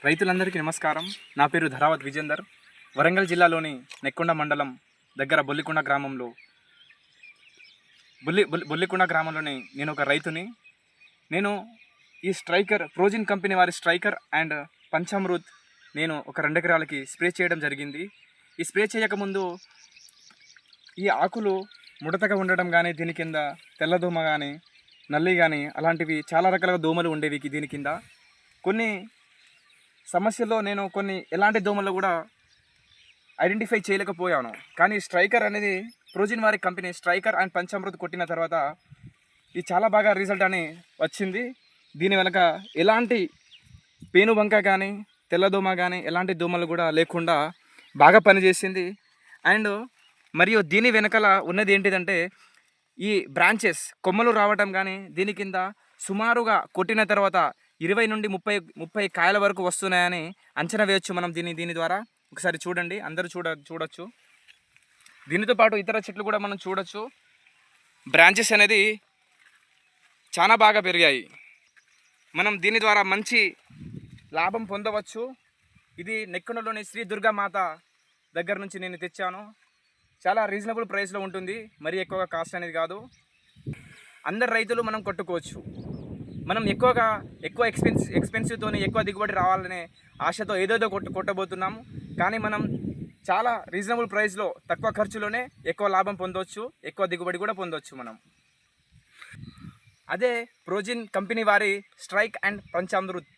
రైతులందరికీ నమస్కారం. నా పేరు ధరావత్ విజేందర్. వరంగల్ జిల్లాలోని నెక్కొండ మండలం దగ్గర బొల్లికొండ గ్రామంలో బొల్లికొండ గ్రామంలోని నేను ఒక రైతుని. నేను ఈ స్ట్రైకర్ ప్రోజిన్ కంపెనీ వారి స్ట్రైకర్ అండ్ పంచామృత్ నేను ఒక 2 ఎకరాలకి స్ప్రే చేయడం జరిగింది. ఈ స్ప్రే చేయకముందు ఈ ఆకులు ముడతగా ఉండడం కానీ, దీని కింద తెల్లదోమ కానీ, నల్లి కానీ అలాంటివి చాలా రకాల దోమలు ఉండేవి దీని కింద. కొన్ని సమస్యల్లో నేను ఎలాంటి దోమలు కూడా ఐడెంటిఫై చేయలేకపోయాను. కానీ స్ట్రైకర్ అనేది ప్రోజిన్ వారి కంపెనీ స్ట్రైకర్ అండ్ పంచామృత్ కొట్టిన తర్వాత ఇది చాలా బాగా రిజల్ట్ అని వచ్చింది. దీని వెనక ఎలాంటి పేనుబంక కానీ, తెల్లదోమ కానీ ఎలాంటి దోమలు కూడా లేకుండా బాగా పనిచేసింది. అండ్ మరియు దీని వెనకాల ఉన్నది ఏంటిదంటే ఈ బ్రాంచెస్ కొమ్మలు రావటం కానీ, దీని కింద సుమారుగా కొట్టిన తర్వాత 20 నుండి 30 కాయల వరకు వస్తున్నాయని అంచనా వేయచ్చు మనం దీని ద్వారా. ఒకసారి చూడండి, అందరూ చూడొచ్చు. దీనితో పాటు ఇతర చెట్లు కూడా మనం చూడొచ్చు. బ్రాంచెస్ అనేది చాలా బాగా పెరిగాయి. మనం దీని ద్వారా మంచి లాభం పొందవచ్చు. ఇది నెక్కొండలోని శ్రీ దుర్గామాత దగ్గర నుంచి నేను తెచ్చాను. చాలా రీజనబుల్ ప్రైస్లో ఉంటుంది, మరీ ఎక్కువగా కాస్ట్ అనేది కాదు. అందరు రైతులు మనం కొట్టుకోవచ్చు. మనం ఎక్కువ ఎక్స్పెన్సివ్తో ఎక్కువ దిగుబడి రావాలనే ఆశతో ఏదేదో కొట్టబోతున్నాము. కానీ మనం చాలా రీజనబుల్ ప్రైస్లో తక్కువ ఖర్చులోనే ఎక్కువ లాభం పొందవచ్చు, ఎక్కువ దిగుబడి కూడా పొందవచ్చు మనం. అదే ప్రోజిన్ కంపెనీ వారి స్ట్రైక్ అండ్ పంచామృత్